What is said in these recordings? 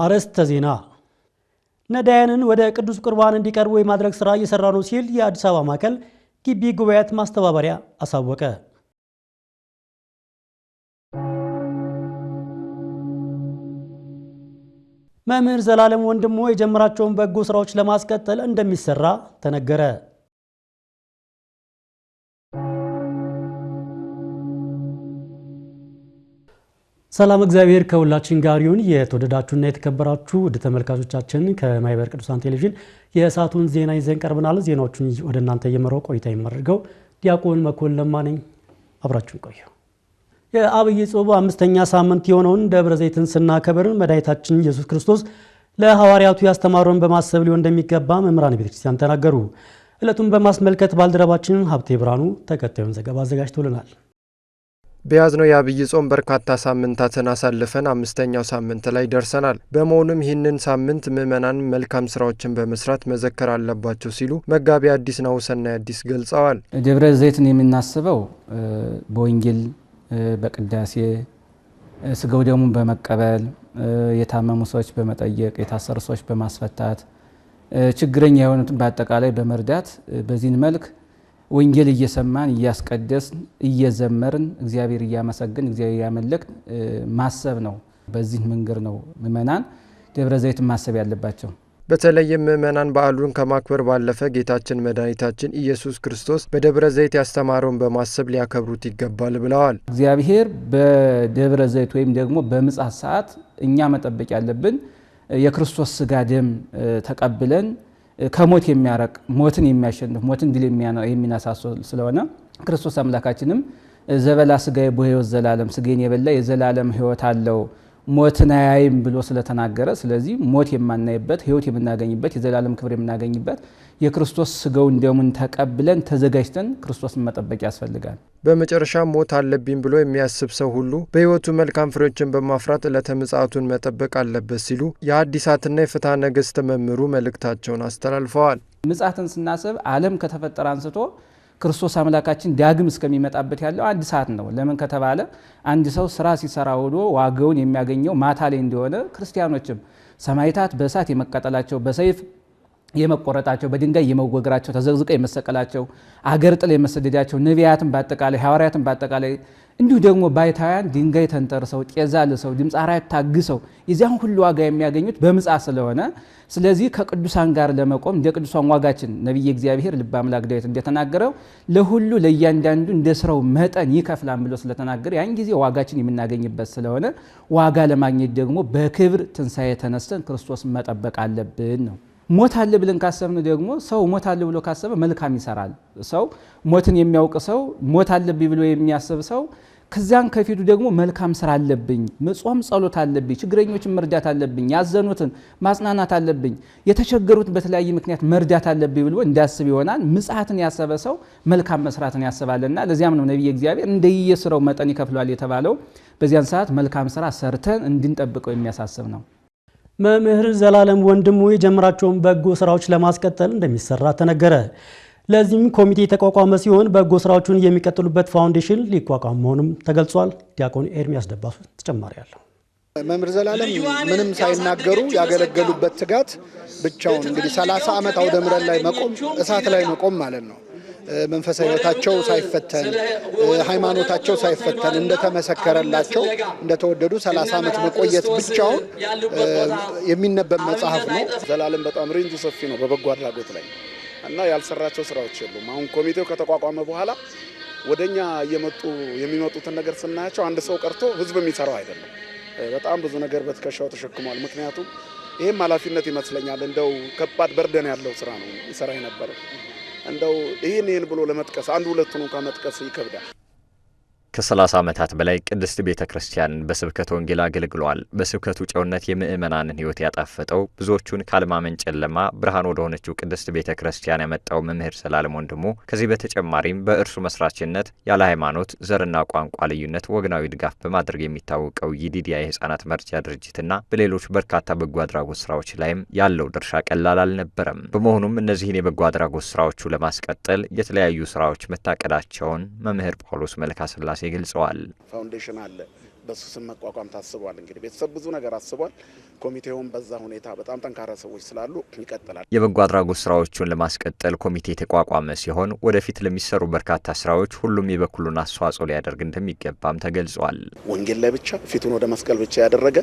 አርዕስተ ዜና። ነዳያንን ወደ ቅዱስ ቁርባን እንዲቀርቡ የማድረግ ስራ እየሰራ ነው ሲል የአዲስ አበባ ማዕከል ግቢ ጉባኤያት ማስተባበሪያ አሳወቀ። መምህር ዘላለም ወንድሙ የጀመራቸውን በጎ ስራዎች ለማስቀጠል እንደሚሰራ ተነገረ። ሰላም እግዚአብሔር ከሁላችን ጋር ይሁን። የተወደዳችሁና የተከበራችሁ ውድ ተመልካቾቻችን ከማይበር ቅዱሳን ቴሌቪዥን የሰዓቱን ዜና ይዘን ቀርበናል። ዜናዎቹን ወደ እናንተ እየመራው ቆይታ የማደርገው ዲያቆን መኮንን ለማ ነኝ። አብራችሁን ቆዩ። የአብይ ጾም 5ኛ ሳምንት የሆነውን ደብረ ዘይትን ስናከብር መድኃኒታችን ኢየሱስ ክርስቶስ ለሐዋርያቱ ያስተማሩን በማሰብ ሊሆን እንደሚገባ መምህራነ ቤተክርስቲያን ተናገሩ። ዕለቱን በማስመልከት ባልደረባችን ሀብቴ ብርሃኑ ተከታዩን ዘገባ አዘጋጅቶልናል። በያዝነው የአብይ ጾም በርካታ ሳምንታትን አሳልፈን 5ኛው ሳምንት ላይ ደርሰናል። በመሆኑም ይህንን ሳምንት ምዕመናን መልካም ስራዎችን በመስራት መዘከር አለባቸው ሲሉ መጋቢ አዲስ ናሁሰናይ አዲስ ገልጸዋል። ደብረ ዘይትን የምናስበው በወንጌል በቅዳሴ ስጋው ደሙን በመቀበል የታመሙ ሰዎች በመጠየቅ የታሰሩ ሰዎች በማስፈታት ችግረኛ የሆኑትን በአጠቃላይ በመርዳት በዚህን መልክ ወንጌል እየሰማን እያስቀደስን እየዘመርን እግዚአብሔር እያመሰግን እግዚአብሔር እያመለክን ማሰብ ነው። በዚህ መንገድ ነው ምዕመናን ደብረ ዘይትን ማሰብ ያለባቸው። በተለይም ምዕመናን በዓሉን ከማክበር ባለፈ ጌታችን መድኃኒታችን ኢየሱስ ክርስቶስ በደብረ ዘይት ያስተማረውን በማሰብ ሊያከብሩት ይገባል ብለዋል። እግዚአብሔር በደብረ ዘይት ወይም ደግሞ በምጽአት ሰዓት እኛ መጠበቅ ያለብን የክርስቶስ ስጋ ደም ተቀብለን ከሞት የሚያረቅ ሞትን የሚያሸንፍ ሞትን ድል የሚነሳ ስለሆነ ክርስቶስ አምላካችንም ዘበላ ስጋዬ በሕይወት ዘላለም ስጋዬን የበላ የዘላለም ሕይወት አለው ሞትን አያይም ብሎ ስለተናገረ፣ ስለዚህ ሞት የማናይበት ሕይወት የምናገኝበት የዘላለም ክብር የምናገኝበት የክርስቶስ ስጋውን ደሙን ተቀብለን ተዘጋጅተን ክርስቶስን መጠበቅ ያስፈልጋል። በመጨረሻ ሞት አለብኝ ብሎ የሚያስብ ሰው ሁሉ በሕይወቱ መልካም ፍሬዎችን በማፍራት ዕለተ ምጽአቱን መጠበቅ አለበት ሲሉ የሐዲሳትና የፍትሐ ነገሥት መምህሩ መልእክታቸውን አስተላልፈዋል። ምጽአትን ስናስብ ዓለም ከተፈጠረ አንስቶ ክርስቶስ አምላካችን ዳግም እስከሚመጣበት ያለው አንድ ሰዓት ነው። ለምን ከተባለ አንድ ሰው ስራ ሲሰራ ውሎ ዋጋውን የሚያገኘው ማታ ላይ እንደሆነ ክርስቲያኖችም ሰማዕታት በእሳት የመቃጠላቸው፣ በሰይፍ የመቆረጣቸው፣ በድንጋይ የመወገራቸው፣ ተዘግዝቀው የመሰቀላቸው፣ አገር ጥለው የመሰደዳቸው፣ ነቢያትን በአጠቃላይ ሐዋርያትን በአጠቃላይ እንዲሁ ደግሞ ባይታውያን ድንጋይ ተንተርሰው ጤዛ ልሰው ድምፅ አራዊት ታግሰው የዚያን ሁሉ ዋጋ የሚያገኙት በምጽአት ስለሆነ፣ ስለዚህ ከቅዱሳን ጋር ለመቆም እንደ ቅዱሳን ዋጋችን ነቢየ እግዚአብሔር ልበ አምላክ ዳዊት እንደተናገረው ለሁሉ ለእያንዳንዱ እንደ ስራው መጠን ይከፍላል ብሎ ስለተናገረ ያን ጊዜ ዋጋችን የምናገኝበት ስለሆነ ዋጋ ለማግኘት ደግሞ በክብር ትንሣኤ ተነስተን ክርስቶስን መጠበቅ አለብን ነው። ሞት አለ ብለን ካሰብን ደግሞ ሰው ሞት አለ ብሎ ካሰበ መልካም ይሰራል። ሰው ሞትን የሚያውቅ ሰው ሞት አለብኝ ብሎ የሚያስብ ሰው ከዚያን ከፊቱ ደግሞ መልካም ስራ አለብኝ፣ ጾም ጸሎት አለብኝ፣ ችግረኞችን መርዳት አለብኝ፣ ያዘኑትን ማጽናናት አለብኝ፣ የተቸገሩትን በተለያየ ምክንያት መርዳት አለብኝ ብሎ እንዲያስብ ይሆናል። ምጽአትን ያሰበ ሰው መልካም መስራትን ያስባልና ለዚያም ነው ነቢየ እግዚአብሔር እንደየስራው መጠን ይከፍሏል የተባለው። በዚያን ሰዓት መልካም ስራ ሰርተን እንድንጠብቀው የሚያሳስብ ነው። መምህር ዘላለም ወንድሙ የጀመራቸውን በጎ ስራዎች ለማስቀጠል እንደሚሰራ ተነገረ። ለዚህም ኮሚቴ የተቋቋመ ሲሆን በጎ ስራዎቹን የሚቀጥሉበት ፋውንዴሽን ሊቋቋም መሆኑም ተገልጿል። ዲያቆን ኤርሚያስ ደባሱ ተጨማሪ ያለው። መምህር ዘላለም ምንም ሳይናገሩ ያገለገሉበት ትጋት ብቻውን እንግዲህ 30 ዓመት አውደ ምሕረት ላይ መቆም እሳት ላይ መቆም ማለት ነው። መንፈሳዊ ሕይወታቸው ሳይፈተን ሃይማኖታቸው ሳይፈተን እንደተመሰከረላቸው እንደተወደዱ 30 ዓመት መቆየት ብቻውን የሚነበብ መጽሐፍ ነው። ዘላለም በጣም ሬንጁ ሰፊ ነው በበጎ አድራጎት ላይ እና ያልሰራቸው ስራዎች የሉም። አሁን ኮሚቴው ከተቋቋመ በኋላ ወደኛ የሚመጡትን ነገር ስናያቸው አንድ ሰው ቀርቶ ህዝብ የሚሰራው አይደለም። በጣም ብዙ ነገር በትከሻው ተሸክሟል። ምክንያቱም ይሄም ኃላፊነት ይመስለኛል እንደው ከባድ በርደን ያለው ስራ ነው ይሰራ የነበረው። እንደው ይሄን ብሎ ለመጥቀስ አንድ ሁለቱን እንኳን መጥቀስ ይከብዳል። ከ30 ዓመታት በላይ ቅድስት ቤተ ክርስቲያንን በስብከተ ወንጌል አገልግሏል። በስብከቱ ጨውነት የምእመናንን ሕይወት ያጣፈጠው ብዙዎቹን ካልማመን ጨለማ ብርሃን ወደ ሆነችው ቅድስት ቤተ ክርስቲያን ያመጣው መምህር ዘላለም ወንድሙ ከዚህ በተጨማሪም በእርሱ መስራችነት ያለ ሃይማኖት፣ ዘርና ቋንቋ ልዩነት ወግናዊ ድጋፍ በማድረግ የሚታወቀው ይዲዲያ የህፃናት መርጃ ድርጅትና በሌሎች በርካታ በጎ አድራጎት ስራዎች ላይም ያለው ድርሻ ቀላል አልነበረም። በመሆኑም እነዚህን የበጎ አድራጎት ስራዎቹ ለማስቀጠል የተለያዩ ስራዎች መታቀዳቸውን መምህር ጳውሎስ መልካስላሴ ገልጸዋል። ፋውንዴሽን አለ፣ በሱ ስም መቋቋም ታስቧል። እንግዲህ ቤተሰብ ብዙ ነገር አስቧል። ኮሚቴውም በዛ ሁኔታ በጣም ጠንካራ ሰዎች ስላሉ ይቀጥላል። የበጎ አድራጎት ስራዎቹን ለማስቀጠል ኮሚቴ የተቋቋመ ሲሆን ወደፊት ለሚሰሩ በርካታ ስራዎች ሁሉም የበኩሉን አስተዋጽኦ ሊያደርግ እንደሚገባም ተገልጿል። ወንጌል ላይ ብቻ ፊቱን ወደ መስቀል ብቻ ያደረገ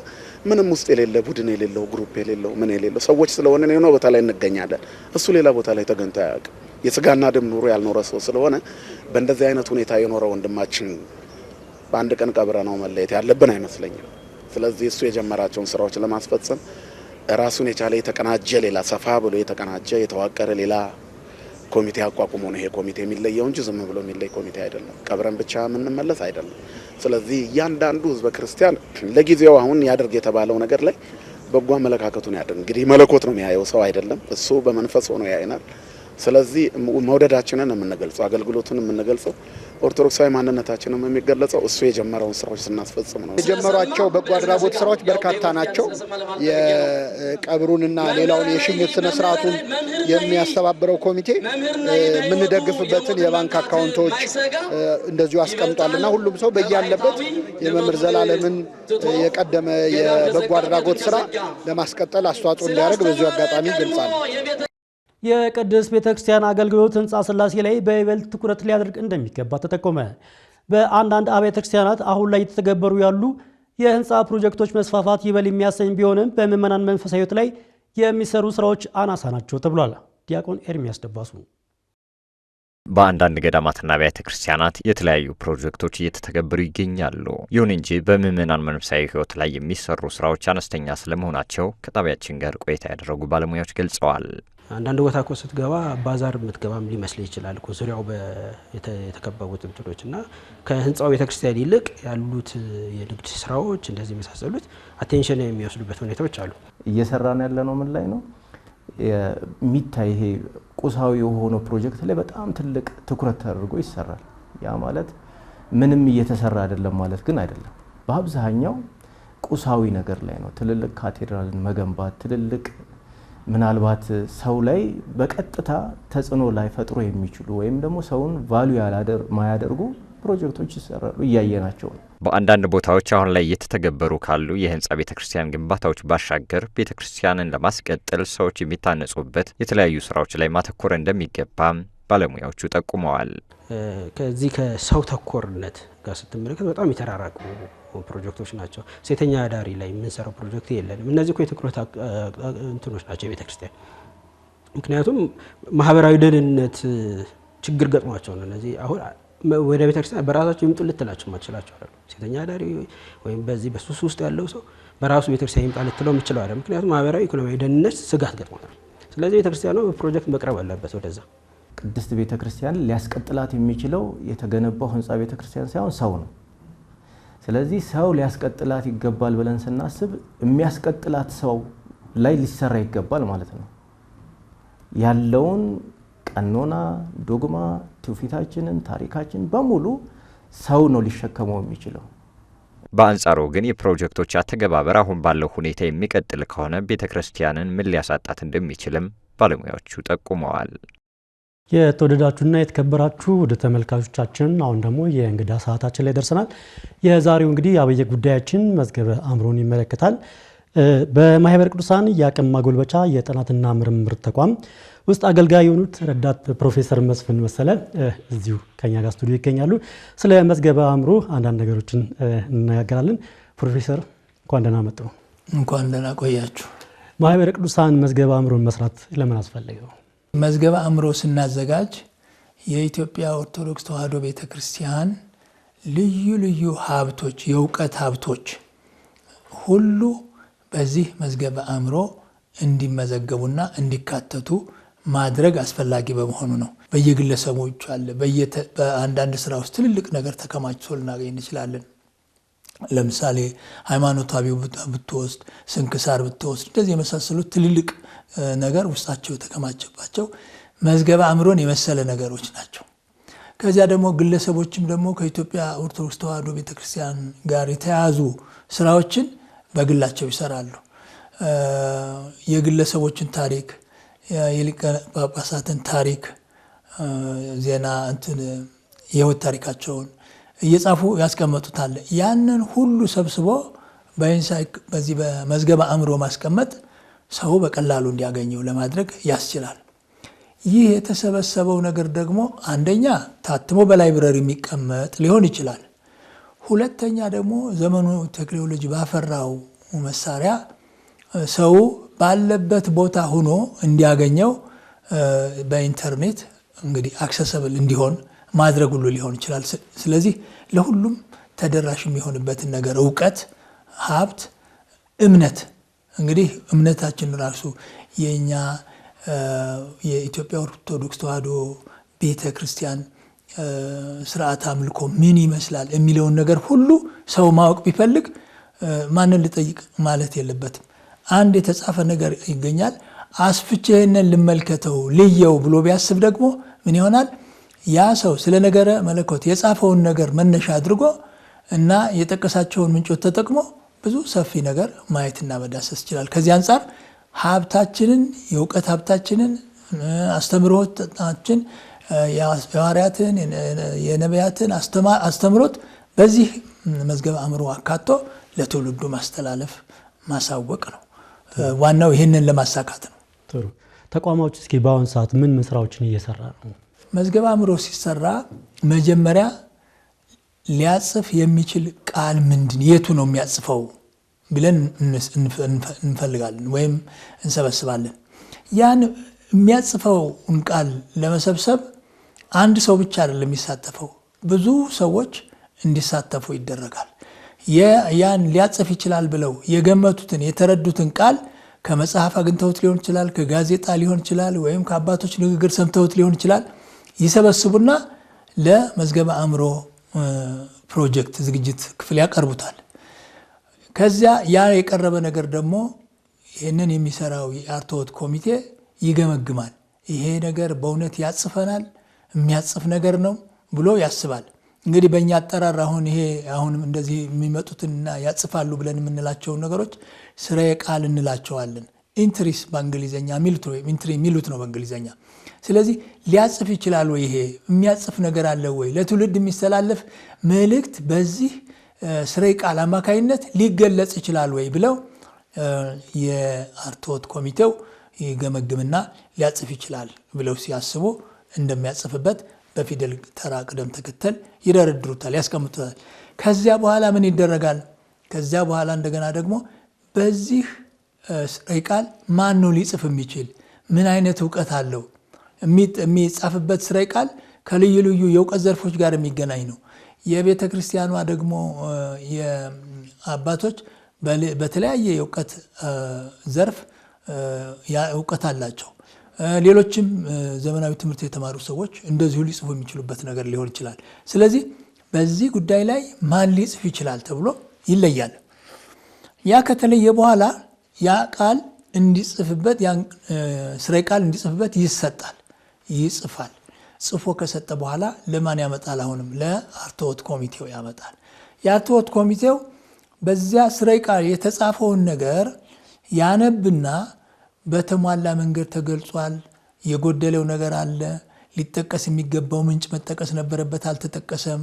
ምንም ውስጥ የሌለ ቡድን የሌለው ግሩፕ የሌለው ምን የሌለው ሰዎች ስለሆነ ነው ቦታ ላይ እንገኛለን። እሱ ሌላ ቦታ ላይ ተገኝቶ አያውቅም። የስጋና ደም ኑሮ ያልኖረ ሰው ስለሆነ በእንደዚህ አይነት ሁኔታ የኖረ ወንድማችን በአንድ ቀን ቀብረ ነው መለየት ያለብን አይመስለኝም። ስለዚህ እሱ የጀመራቸውን ስራዎች ለማስፈጸም ራሱን የቻለ የተቀናጀ ሌላ ሰፋ ብሎ የተቀናጀ የተዋቀረ ሌላ ኮሚቴ አቋቁሞ ነው ይሄ ኮሚቴ የሚለየው እንጂ ዝም ብሎ የሚለይ ኮሚቴ አይደለም። ቀብረን ብቻ የምንመለስ አይደለም። ስለዚህ እያንዳንዱ ህዝበ ክርስቲያን ለጊዜው አሁን ያደርግ የተባለው ነገር ላይ በጎ አመለካከቱን ያደርግ። እንግዲህ መለኮት ነው የሚያየው፣ ሰው አይደለም። እሱ በመንፈስ ሆኖ ያይናል። ስለዚህ መውደዳችንን የምንገልጸው አገልግሎቱን የምንገልጸው ኦርቶዶክሳዊ ማንነታችንም የሚገለጸው እሱ የጀመረውን ስራዎች ስናስፈጽም ነው። የጀመሯቸው በጎ አድራጎት ስራዎች በርካታ ናቸው። የቀብሩንና ሌላውን የሽኝት ስነ ስርዓቱን የሚያስተባብረው ኮሚቴ የምንደግፍበትን የባንክ አካውንቶች እንደዚሁ አስቀምጧልና ሁሉም ሰው በያለበት የመምህር ዘላለምን የቀደመ የበጎ አድራጎት ስራ ለማስቀጠል አስተዋጽኦ እንዲያደርግ በዚሁ አጋጣሚ ገልጻለሁ። የቅድስት ቤተክርስቲያን አገልግሎት ህንፃ ሥላሴ ላይ በይበልጥ ትኩረት ሊያደርግ እንደሚገባ ተጠቆመ። በአንዳንድ አብያተ ክርስቲያናት አሁን ላይ የተተገበሩ ያሉ የህንፃ ፕሮጀክቶች መስፋፋት ይበል የሚያሰኝ ቢሆንም በምዕመናን መንፈሳዊ ሕይወት ላይ የሚሰሩ ስራዎች አናሳ ናቸው ተብሏል። ዲያቆን ኤርሚያስ ደባሱ በአንዳንድ ገዳማትና አብያተ ክርስቲያናት የተለያዩ ፕሮጀክቶች እየተተገበሩ ይገኛሉ። ይሁን እንጂ በምዕመናን መንፈሳዊ ሕይወት ላይ የሚሰሩ ስራዎች አነስተኛ ስለመሆናቸው ከጣቢያችን ጋር ቆይታ ያደረጉ ባለሙያዎች ገልጸዋል። አንዳንድ ቦታ እኮ ስትገባ ባዛር የምትገባም ሊመስል ይችላል እኮ ዙሪያው የተከበቡት እንትኖች እና ከህንፃው ቤተክርስቲያን ይልቅ ያሉት የንግድ ስራዎች እንደዚህ የመሳሰሉት አቴንሽን የሚወስዱበት ሁኔታዎች አሉ። እየሰራን ያለ ነው ምን ላይ ነው የሚታይ ይሄ ቁሳዊ የሆነው ፕሮጀክት ላይ በጣም ትልቅ ትኩረት ተደርጎ ይሰራል። ያ ማለት ምንም እየተሰራ አይደለም ማለት ግን አይደለም። በአብዛኛው ቁሳዊ ነገር ላይ ነው። ትልልቅ ካቴድራልን መገንባት ትልልቅ ምናልባት ሰው ላይ በቀጥታ ተጽዕኖ ላይ ፈጥሮ የሚችሉ ወይም ደግሞ ሰውን ቫልዩ ማያደርጉ ፕሮጀክቶች ይሰራሉ እያየናቸው ነው። በአንዳንድ ቦታዎች አሁን ላይ እየተተገበሩ ካሉ የህንፃ ቤተክርስቲያን ግንባታዎች ባሻገር ቤተክርስቲያንን ለማስቀጠል ሰዎች የሚታነጹበት የተለያዩ ስራዎች ላይ ማተኮር እንደሚገባም ባለሙያዎቹ ጠቁመዋል። ከዚህ ከሰው ተኮርነት ጋር ስትመለከት በጣም የተራራቁ ፕሮጀክቶች ናቸው። ሴተኛ አዳሪ ላይ የምንሰራው ፕሮጀክት የለንም። እነዚህ እኮ የትኩረት እንትኖች ናቸው የቤተክርስቲያን። ምክንያቱም ማህበራዊ ደህንነት ችግር ገጥሟቸው ነው። እነዚህ አሁን ወደ ቤተክርስቲያን በራሳቸው ይምጡ ልትላቸው ማትችላቸው አይደለም። ሴተኛ አዳሪ ወይም በዚህ በሱስ ውስጥ ያለው ሰው በራሱ ቤተክርስቲያን ይምጣ ልትለው የምትችለው አይደለም። ምክንያቱም ማህበራዊ ኢኮኖሚያዊ ደህንነት ስጋት ገጥሟል። ስለዚህ ቤተክርስቲያኑ ፕሮጀክት መቅረብ አለበት ወደዛ። ቅድስት ቤተክርስቲያን ሊያስቀጥላት የሚችለው የተገነባው ህንፃ ቤተክርስቲያን ሳይሆን ሰው ነው። ስለዚህ ሰው ሊያስቀጥላት ይገባል ብለን ስናስብ የሚያስቀጥላት ሰው ላይ ሊሰራ ይገባል ማለት ነው። ያለውን ቀኖና፣ ዶግማ፣ ትውፊታችንን፣ ታሪካችን በሙሉ ሰው ነው ሊሸከመው የሚችለው። በአንጻሩ ግን የፕሮጀክቶች አተገባበር አሁን ባለው ሁኔታ የሚቀጥል ከሆነ ቤተክርስቲያንን ምን ሊያሳጣት እንደሚችልም ባለሙያዎቹ ጠቁመዋል። የተወደዳችሁና የተከበራችሁ ወደ ተመልካቾቻችን አሁን ደግሞ የእንግዳ ሰዓታችን ላይ ደርሰናል። የዛሬው እንግዲህ አብይ ጉዳያችን መዝገበ አእምሮን ይመለከታል። በማህበረ ቅዱሳን የአቅም ማጎልበቻ የጥናትና ምርምር ተቋም ውስጥ አገልጋይ የሆኑት ረዳት ፕሮፌሰር መስፍን መሰለ እዚሁ ከኛ ጋር ስቱዲዮ ይገኛሉ። ስለ መዝገበ አእምሮ አንዳንድ ነገሮችን እንነጋገራለን። ፕሮፌሰር እንኳን ደህና መጡ። እንኳን ደህና ቆያችሁ። ማህበረ ቅዱሳን መዝገበ አእምሮን መስራት ለምን አስፈለገው? መዝገበ አእምሮ ስናዘጋጅ የኢትዮጵያ ኦርቶዶክስ ተዋሕዶ ቤተክርስቲያን ልዩ ልዩ ሀብቶች የእውቀት ሀብቶች ሁሉ በዚህ መዝገበ አእምሮ እንዲመዘገቡና እንዲካተቱ ማድረግ አስፈላጊ በመሆኑ ነው። በየግለሰቦች አለ በአንዳንድ ስራ ውስጥ ትልልቅ ነገር ተከማችቶ ልናገኝ እንችላለን። ለምሳሌ ሃይማኖታዊ ብትወስድ፣ ስንክሳር ብትወስድ እንደዚህ የመሳሰሉት ትልልቅ ነገር ውስጣቸው የተከማቸባቸው መዝገበ አእምሮን የመሰለ ነገሮች ናቸው። ከዚያ ደግሞ ግለሰቦችም ደግሞ ከኢትዮጵያ ኦርቶዶክስ ተዋሕዶ ቤተክርስቲያን ጋር የተያያዙ ስራዎችን በግላቸው ይሰራሉ። የግለሰቦችን ታሪክ፣ የሊቀ ጳጳሳትን ታሪክ፣ ዜና የህይወት ታሪካቸውን እየጻፉ ያስቀመጡታል። ያንን ሁሉ ሰብስቦ በዚህ በመዝገበ አእምሮ ማስቀመጥ ሰው በቀላሉ እንዲያገኘው ለማድረግ ያስችላል። ይህ የተሰበሰበው ነገር ደግሞ አንደኛ ታትሞ በላይብረሪ የሚቀመጥ ሊሆን ይችላል። ሁለተኛ ደግሞ ዘመኑ ቴክኖሎጂ ባፈራው መሳሪያ ሰው ባለበት ቦታ ሆኖ እንዲያገኘው በኢንተርኔት እንግዲህ አክሰሰብል እንዲሆን ማድረግ ሁሉ ሊሆን ይችላል። ስለዚህ ለሁሉም ተደራሽ የሚሆንበትን ነገር እውቀት፣ ሀብት፣ እምነት እንግዲህ እምነታችን ራሱ የኛ የኢትዮጵያ ኦርቶዶክስ ተዋሕዶ ቤተ ክርስቲያን ስርዓት አምልኮ ምን ይመስላል የሚለውን ነገር ሁሉ ሰው ማወቅ ቢፈልግ ማንን ልጠይቅ ማለት የለበትም። አንድ የተጻፈ ነገር ይገኛል። አስፍቼ ይሄንን ልመልከተው ልየው ብሎ ቢያስብ ደግሞ ምን ይሆናል? ያ ሰው ስለ ነገረ መለኮት የጻፈውን ነገር መነሻ አድርጎ እና የጠቀሳቸውን ምንጮች ተጠቅሞ ብዙ ሰፊ ነገር ማየትና መዳሰስ ይችላል። ከዚህ አንጻር ሀብታችንን፣ የእውቀት ሀብታችንን፣ አስተምሮታችን፣ የሐዋርያትን የነቢያትን አስተምሮት በዚህ መዝገበ አእምሮ አካቶ ለትውልዱ ማስተላለፍ ማሳወቅ ነው። ዋናው ይህንን ለማሳካት ነው። ጥሩ ተቋማዎች እስኪ በአሁን ሰዓት ምን ስራዎችን እየሰራ ነው? መዝገበ አእምሮ ሲሰራ መጀመሪያ ሊያጽፍ የሚችል ቃል ምንድን የቱ ነው የሚያጽፈው ብለን እንፈልጋለን ወይም እንሰበስባለን። ያን የሚያጽፈውን ቃል ለመሰብሰብ አንድ ሰው ብቻ አይደለም የሚሳተፈው፣ ብዙ ሰዎች እንዲሳተፉ ይደረጋል። ያን ሊያጽፍ ይችላል ብለው የገመቱትን የተረዱትን ቃል ከመጽሐፍ አግኝተውት ሊሆን ይችላል፣ ከጋዜጣ ሊሆን ይችላል፣ ወይም ከአባቶች ንግግር ሰምተውት ሊሆን ይችላል። ይሰበስቡና ለመዝገበ አእምሮ ፕሮጀክት ዝግጅት ክፍል ያቀርቡታል። ከዚያ ያ የቀረበ ነገር ደግሞ ይህንን የሚሰራው የአርትዖት ኮሚቴ ይገመግማል። ይሄ ነገር በእውነት ያጽፈናል፣ የሚያጽፍ ነገር ነው ብሎ ያስባል። እንግዲህ በእኛ አጠራር አሁንም እንደዚህ የሚመጡትና ያጽፋሉ ብለን የምንላቸውን ነገሮች ስራዬ ቃል እንላቸዋለን። ኢንትሪስ በእንግሊዝኛ ሚሉት ነው በእንግሊዝኛ። ስለዚህ ሊያጽፍ ይችላል ወይ? ይሄ የሚያጽፍ ነገር አለ ወይ? ለትውልድ የሚስተላለፍ መልእክት በዚህ ስራዬ ቃል አማካይነት ሊገለጽ ይችላል ወይ ብለው የአርትዖት ኮሚቴው ይገመግምና ሊያጽፍ ይችላል ብለው ሲያስቡ እንደሚያጽፍበት በፊደል ተራ ቅደም ተከተል ይደረድሩታል፣ ያስቀምጡታል። ከዚያ በኋላ ምን ይደረጋል? ከዚያ በኋላ እንደገና ደግሞ በዚህ ስራዬ ቃል ማን ነው ሊጽፍ የሚችል? ምን አይነት እውቀት አለው? የሚጻፍበት ስራዬ ቃል ከልዩ ልዩ የእውቀት ዘርፎች ጋር የሚገናኝ ነው። የቤተ ክርስቲያኗ ደግሞ የአባቶች በተለያየ የእውቀት ዘርፍ እውቀት አላቸው። ሌሎችም ዘመናዊ ትምህርት የተማሩ ሰዎች እንደዚሁ ሊጽፉ የሚችሉበት ነገር ሊሆን ይችላል። ስለዚህ በዚህ ጉዳይ ላይ ማን ሊጽፍ ይችላል ተብሎ ይለያል። ያ ከተለየ በኋላ ያ ቃል እንዲጽፍበት ስራዬ ቃል እንዲጽፍበት ይሰጣል፣ ይጽፋል። ጽፎ ከሰጠ በኋላ ለማን ያመጣል? አሁንም ለአርትዖት ኮሚቴው ያመጣል። የአርትዖት ኮሚቴው በዚያ ስራዬ ቃል የተጻፈውን ነገር ያነብና በተሟላ መንገድ ተገልጿል፣ የጎደለው ነገር አለ፣ ሊጠቀስ የሚገባው ምንጭ መጠቀስ ነበረበት፣ አልተጠቀሰም፣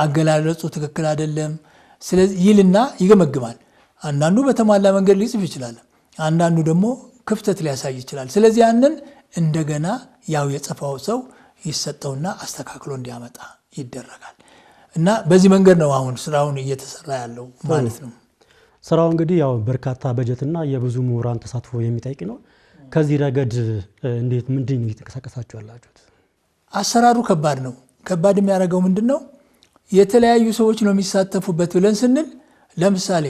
አገላለጹ ትክክል አይደለም፣ ስለዚህ ይልና ይገመግማል። አንዳንዱ በተሟላ መንገድ ሊጽፍ ይችላል፣ አንዳንዱ ደግሞ ክፍተት ሊያሳይ ይችላል። ስለዚህ ያንን እንደገና ያው የጻፈው ሰው ይሰጠውና አስተካክሎ እንዲያመጣ ይደረጋል። እና በዚህ መንገድ ነው አሁን ስራውን እየተሰራ ያለው ማለት ነው። ስራው እንግዲህ ያው በርካታ በጀትና የብዙ ምሁራን ተሳትፎ የሚጠይቅ ነው። ከዚህ ረገድ እንዴት ምንድን ነው እየተንቀሳቀሳችሁ ያላችሁት? አሰራሩ ከባድ ነው። ከባድ የሚያደርገው ምንድን ነው? የተለያዩ ሰዎች ነው የሚሳተፉበት ብለን ስንል ለምሳሌ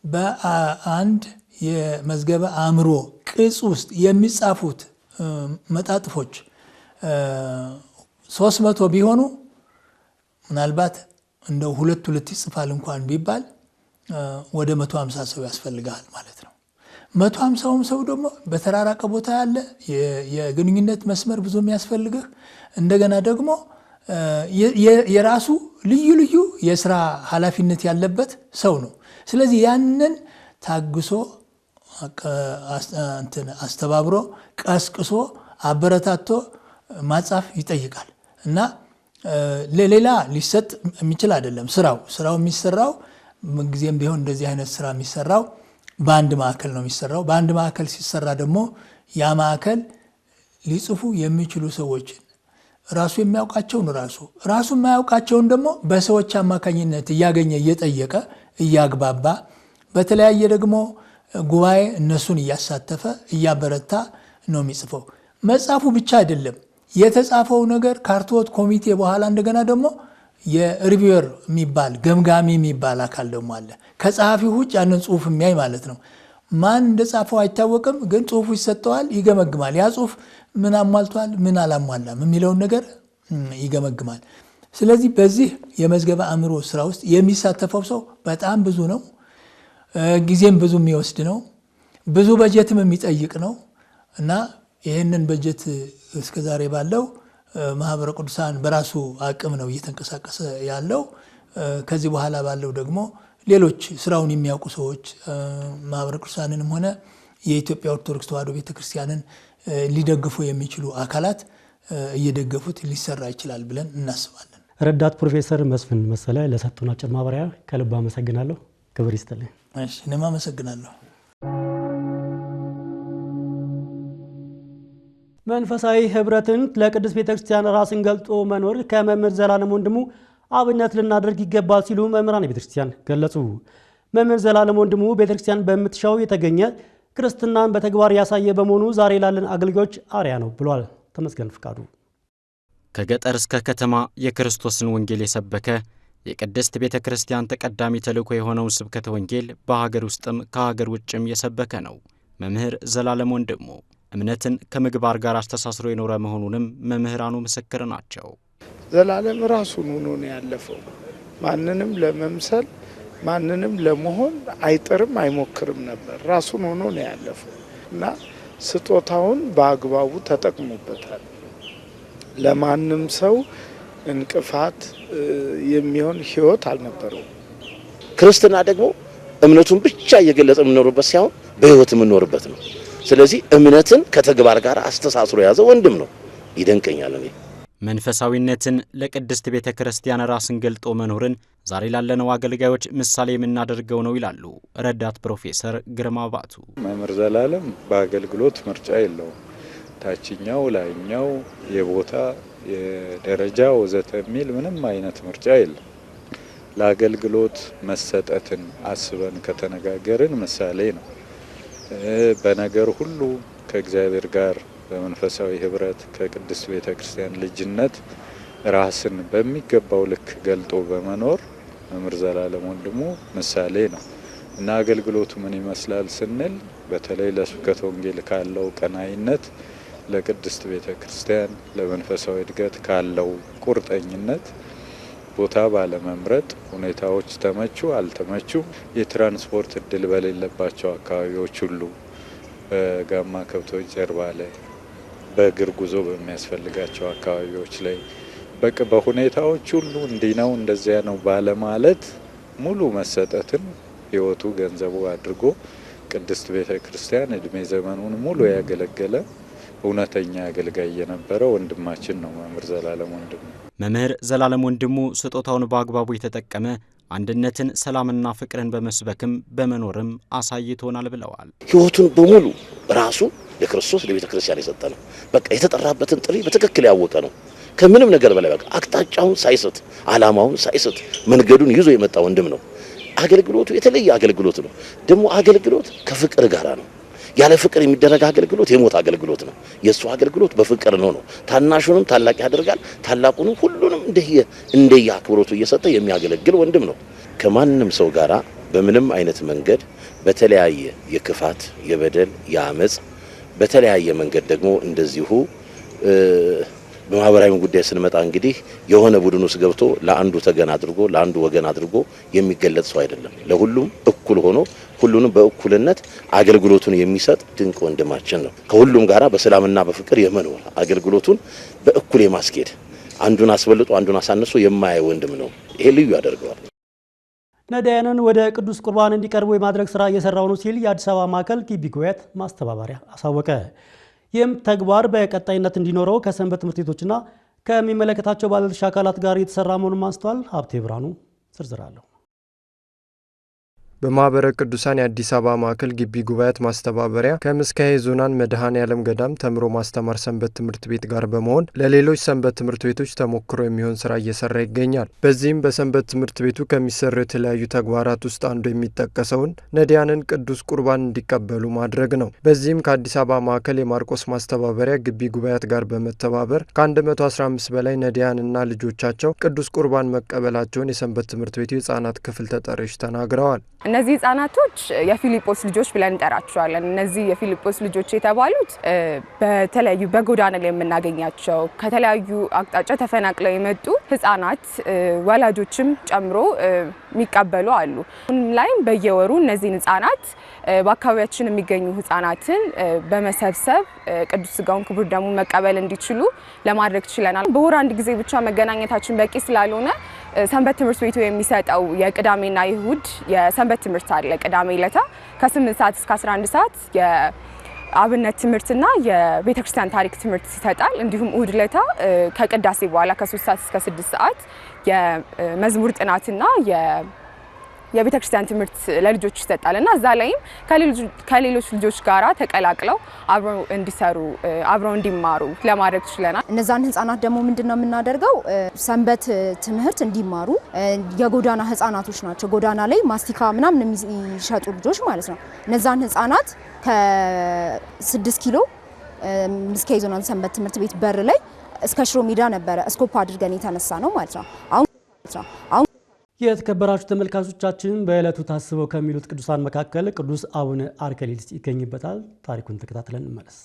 በአንድ የመዝገበ አእምሮ ቅጽ ውስጥ የሚጻፉት መጣጥፎች 300 ቢሆኑ ምናልባት እንደው ሁለት ይጽፋል እንኳን ቢባል ወደ 150 ሰው ያስፈልጋል ማለት ነው። 150ም ሰው ደግሞ በተራራቀ ቦታ ያለ የግንኙነት መስመር ብዙ የሚያስፈልግህ፣ እንደገና ደግሞ የራሱ ልዩ የስራ ኃላፊነት ያለበት ሰው ነው። ስለዚህ ያንን ታግሶ አስተባብሮ ቀስቅሶ አበረታቶ ማጻፍ ይጠይቃል እና ለሌላ ሊሰጥ የሚችል አይደለም። ስራው የሚሰራው ጊዜም ቢሆን እንደዚህ አይነት ስራ የሚሰራው በአንድ ማዕከል ነው የሚሰራው። በአንድ ማዕከል ሲሰራ ደግሞ ያ ማዕከል ሊጽፉ የሚችሉ ሰዎችን ራሱ የሚያውቃቸውን ራሱ የማያውቃቸውን ደግሞ በሰዎች አማካኝነት እያገኘ እየጠየቀ እያግባባ በተለያየ ደግሞ ጉባኤ እነሱን እያሳተፈ እያበረታ ነው የሚጽፈው። መጻፉ ብቻ አይደለም የተጻፈው ነገር ካርቶት ኮሚቴ በኋላ እንደገና ደግሞ የሪቪወር የሚባል ገምጋሚ የሚባል አካል ደግሞ አለ። ከጸሐፊው ውጭ ያንን ጽሁፍ የሚያይ ማለት ነው። ማን እንደጻፈው አይታወቅም፣ ግን ጽሁፉ ይሰጠዋል፣ ይገመግማል። ያ ጽሁፍ ምን አሟልቷል፣ ምን አላሟላም የሚለውን ነገር ይገመግማል። ስለዚህ በዚህ የመዝገበ አእምሮ ስራ ውስጥ የሚሳተፈው ሰው በጣም ብዙ ነው። ጊዜም ብዙ የሚወስድ ነው። ብዙ በጀትም የሚጠይቅ ነው እና ይህንን በጀት እስከዛሬ ባለው ማህበረ ቅዱሳን በራሱ አቅም ነው እየተንቀሳቀሰ ያለው። ከዚህ በኋላ ባለው ደግሞ ሌሎች ስራውን የሚያውቁ ሰዎች ማህበረ ቅዱሳንንም ሆነ የኢትዮጵያ ኦርቶዶክስ ተዋሕዶ ቤተክርስቲያንን ሊደግፉ የሚችሉ አካላት እየደገፉት ሊሰራ ይችላል ብለን እናስባለን። ረዳት ፕሮፌሰር መስፍን መሰለ ለሰጡን አጭር ማብራሪያ ከልብ አመሰግናለሁ። ክብር ይስጥልኝ። እሺ፣ እኔም አመሰግናለሁ። መንፈሳዊ ህብረትን ለቅድስት ቤተክርስቲያን ራስን ገልጦ መኖር ከመምህር ዘላለም ወንድሙ አብነት ልናደርግ ይገባል ሲሉ መምህራን ቤተክርስቲያን ገለጹ። መምህር ዘላለም ወንድሙ ቤተክርስቲያን በምትሻው የተገኘ ክርስትናን በተግባር ያሳየ በመሆኑ ዛሬ ላለን አገልጋዮች አርአያ ነው ብሏል። ተመስገን ፍቃዱ ከገጠር እስከ ከተማ የክርስቶስን ወንጌል የሰበከ የቅድስት ቤተክርስቲያን ተቀዳሚ ተልእኮ የሆነውን ስብከተ ወንጌል በሀገር ውስጥም ከሀገር ውጭም የሰበከ ነው። መምህር ዘላለም ወንድሙ እምነትን ከምግባር ጋር አስተሳስሮ የኖረ መሆኑንም መምህራኑ ምስክር ናቸው። ዘላለም ራሱን ሆኖ ነው ያለፈው። ማንንም ለመምሰል ማንንም ለመሆን አይጥርም አይሞክርም ነበር። ራሱን ሆኖ ነው ያለፈው እና ስጦታውን በአግባቡ ተጠቅሞበታል። ለማንም ሰው እንቅፋት የሚሆን ህይወት አልነበረው። ክርስትና ደግሞ እምነቱን ብቻ እየገለጸ የምንኖርበት ሳይሆን በህይወት የምንኖርበት ነው። ስለዚህ እምነትን ከተግባር ጋር አስተሳስሮ ያዘ ወንድም ነው። ይደንቀኛል። እኔ መንፈሳዊነትን ለቅድስት ቤተክርስቲያን ራስን ገልጦ መኖርን ዛሬ ላለነው አገልጋዮች ምሳሌ የምናደርገው ነው ይላሉ ረዳት ፕሮፌሰር ግርማ ባቱ። መምህር ዘላለም በአገልግሎት ምርጫ የለውም። ታችኛው ላይኛው የቦታ የደረጃ ወዘተ የሚል ምንም አይነት ምርጫ የለም። ለአገልግሎት መሰጠትን አስበን ከተነጋገርን ምሳሌ ነው። በነገር ሁሉ ከእግዚአብሔር ጋር በመንፈሳዊ ህብረት ከቅድስት ቤተክርስቲያን ልጅነት ራስን በሚገባው ልክ ገልጦ በመኖር መምህር ዘላለም ወንድሙ ምሳሌ ነው እና አገልግሎቱ ምን ይመስላል ስንል በተለይ ለስብከተ ወንጌል ካለው ቀናይነት፣ ለቅድስት ቤተክርስቲያን ለመንፈሳዊ እድገት ካለው ቁርጠኝነት ቦታ ባለመምረጥ ሁኔታዎች ተመቹ አልተመቹ የትራንስፖርት እድል በሌለባቸው አካባቢዎች ሁሉ በጋማ ከብቶች ጀርባ ላይ በእግር ጉዞ በሚያስፈልጋቸው አካባቢዎች ላይ በሁኔታዎች ሁሉ እንዲህ ነው እንደዚያ ነው ባለማለት ሙሉ መሰጠትን ህይወቱ ገንዘቡ አድርጎ ቅድስት ቤተክርስቲያን እድሜ ዘመኑን ሙሉ ያገለገለ እውነተኛ አገልጋይ የነበረ ወንድማችን ነው መምህር ዘላለም ወንድሙ። መምህር ዘላለም ወንድሙ ስጦታውን በአግባቡ የተጠቀመ አንድነትን፣ ሰላምና ፍቅርን በመስበክም በመኖርም አሳይቶናል ብለዋል። ህይወቱን በሙሉ ራሱ ለክርስቶስ ለቤተክርስቲያን የሰጠ ነው። በቃ የተጠራበትን ጥሪ በትክክል ያወቀ ነው። ከምንም ነገር በላይ በቃ አቅጣጫውን ሳይስት ዓላማውን ሳይስት መንገዱን ይዞ የመጣ ወንድም ነው። አገልግሎቱ የተለየ አገልግሎት ነው። ደግሞ አገልግሎት ከፍቅር ጋር ነው። ያለ ፍቅር የሚደረግ አገልግሎት የሞት አገልግሎት ነው። የሱ አገልግሎት በፍቅር ነው። ታናሹንም ታላቅ ያደርጋል፣ ታላቁንም ሁሉንም እንደየ አክብሮቱ እየሰጠ የሚያገለግል ወንድም ነው። ከማንንም ሰው ጋራ በምንም አይነት መንገድ በተለያየ የክፋት፣ የበደል፣ የአመጽ በተለያየ መንገድ ደግሞ እንደዚሁ በማህበራዊ ጉዳይ ስንመጣ እንግዲህ የሆነ ቡድን ውስጥ ገብቶ ለአንዱ ተገን አድርጎ ለአንዱ ወገን አድርጎ የሚገለጽ ሰው አይደለም። ለሁሉም እኩል ሆኖ ሁሉንም በእኩልነት አገልግሎቱን የሚሰጥ ድንቅ ወንድማችን ነው። ከሁሉም ጋራ በሰላምና በፍቅር የመኖር አገልግሎቱን በእኩል የማስኬድ አንዱን አስበልጦ አንዱን አሳንሶ የማያይ ወንድም ነው። ይሄ ልዩ ያደርገዋል። ነዳያንን ወደ ቅዱስ ቁርባን እንዲቀርቡ የማድረግ ስራ እየሰራው ነው ሲል የአዲስ አበባ ማዕከል ግቢ ጉባኤያት ማስተባበሪያ አሳወቀ። ይህም ተግባር በቀጣይነት እንዲኖረው ከሰንበት ትምህርት ቤቶችና ከሚመለከታቸው ባለድርሻ አካላት ጋር የተሰራ መሆኑን አንስተዋል። ሀብቴ ብርሃኑ ዝርዝር አለው። በማህበረ ቅዱሳን የአዲስ አበባ ማዕከል ግቢ ጉባኤያት ማስተባበሪያ ከምስካየ ኅዙናን መድኃኔዓለም ገዳም ተምሮ ማስተማር ሰንበት ትምህርት ቤት ጋር በመሆን ለሌሎች ሰንበት ትምህርት ቤቶች ተሞክሮ የሚሆን ስራ እየሰራ ይገኛል። በዚህም በሰንበት ትምህርት ቤቱ ከሚሰሩ የተለያዩ ተግባራት ውስጥ አንዱ የሚጠቀሰውን ነዳያንን ቅዱስ ቁርባን እንዲቀበሉ ማድረግ ነው። በዚህም ከአዲስ አበባ ማዕከል የማርቆስ ማስተባበሪያ ግቢ ጉባኤያት ጋር በመተባበር ከ115 በላይ ነዳያንና ልጆቻቸው ቅዱስ ቁርባን መቀበላቸውን የሰንበት ትምህርት ቤቱ የህፃናት ክፍል ተጠሪዎች ተናግረዋል። እነዚህ ህጻናቶች የፊልጶስ ልጆች ብለን እንጠራቸዋለን። እነዚህ የፊልጶስ ልጆች የተባሉት በተለያዩ በጎዳና ላይ የምናገኛቸው ከተለያዩ አቅጣጫ ተፈናቅለው የመጡ ህጻናት ወላጆችም ጨምሮ የሚቀበሉ አሉ። ላይም በየወሩ እነዚህን ህጻናት በአካባቢያችን የሚገኙ ህጻናትን በመሰብሰብ ቅዱስ ስጋውን ክቡር ደሙን መቀበል እንዲችሉ ለማድረግ ችለናል። በወር አንድ ጊዜ ብቻ መገናኘታችን በቂ ስላልሆነ ሰንበት ትምህርት ቤቱ የሚሰጠው የቅዳሜና የእሁድ የሰንበት ትምህርት አለ። ቅዳሜ ዕለት ከ8 ሰዓት እስከ 11 ሰዓት የአብነት ትምህርትና የቤተክርስቲያን ታሪክ ትምህርት ይሰጣል። እንዲሁም እሁድ ዕለት ከቅዳሴ በኋላ ከ3 ሰዓት እስከ 6 ሰዓት የመዝሙር ጥናትና የቤተክርስቲያን ትምህርት ለልጆች ይሰጣልና እዛ ላይም ከሌሎች ልጆች ጋራ ተቀላቅለው አብረው እንዲሰሩ አብረው እንዲማሩ ለማድረግ ችለናል። እነዛን ህፃናት ደግሞ ምንድነው የምናደርገው? ሰንበት ትምህርት እንዲማሩ የጎዳና ህፃናቶች ናቸው። ጎዳና ላይ ማስቲካ ምናምን የሚሸጡ ልጆች ማለት ነው። እነዛን ህፃናት ከ6 ኪሎ ምስካየ ኅዙናን ሰንበት ትምህርት ቤት በር ላይ እስከ ሽሮ ሜዳ ነበረ ስኮፕ አድርገን የተነሳ ነው ማለት ነው። አሁን የተከበራችሁ ተመልካቾቻችን በዕለቱ ታስበው ከሚሉት ቅዱሳን መካከል ቅዱስ አቡነ አርከሌድስ ይገኝበታል። ታሪኩን ተከታትለን እንመለስ።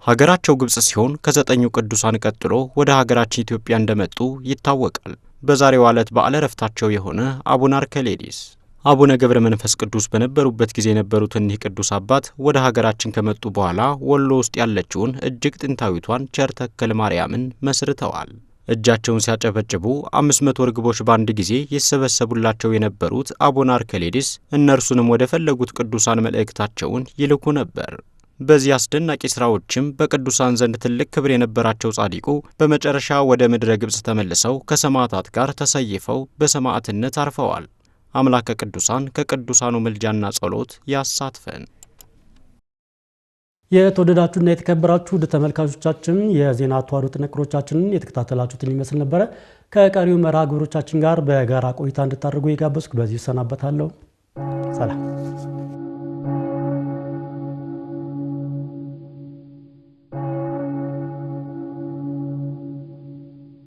ሀገራቸው ግብጽ ሲሆን ከ9 ቅዱሳን ቀጥሎ ወደ ሀገራችን ኢትዮጵያ እንደመጡ ይታወቃል። በዛሬው ዕለት በዓለ ዕረፍታቸው የሆነ አቡነ አርከሌድስ አቡነ ገብረ መንፈስ ቅዱስ በነበሩበት ጊዜ የነበሩት እኒህ ቅዱስ አባት ወደ ሀገራችን ከመጡ በኋላ ወሎ ውስጥ ያለችውን እጅግ ጥንታዊቷን ቸር ተክለ ማርያምን መስርተዋል። እጃቸውን ሲያጨበጭቡ 500 ርግቦች በአንድ ጊዜ ይሰበሰቡላቸው የነበሩት አቡነ አርከሌድስ እነርሱንም ወደ ፈለጉት ቅዱሳን መልእክታቸውን ይልኩ ነበር። በዚህ አስደናቂ ስራዎችም በቅዱሳን ዘንድ ትልቅ ክብር የነበራቸው ጻድቁ በመጨረሻ ወደ ምድረ ግብጽ ተመልሰው ከሰማዕታት ጋር ተሰይፈው በሰማዕትነት አርፈዋል። አምላከ ቅዱሳን ከቅዱሳኑ ምልጃና ጸሎት ያሳትፈን። የተወደዳችሁና የተከበራችሁ ውድ ተመልካቾቻችን የዜና ተዋሕዶ ጥንቅሮቻችንን የተከታተላችሁትን ይመስል ነበረ። ከቀሪው መርሃ ግብሮቻችን ጋር በጋራ ቆይታ እንድታደርጉ የጋበዝኩ በዚሁ ሰናበታለሁ። ሰላም።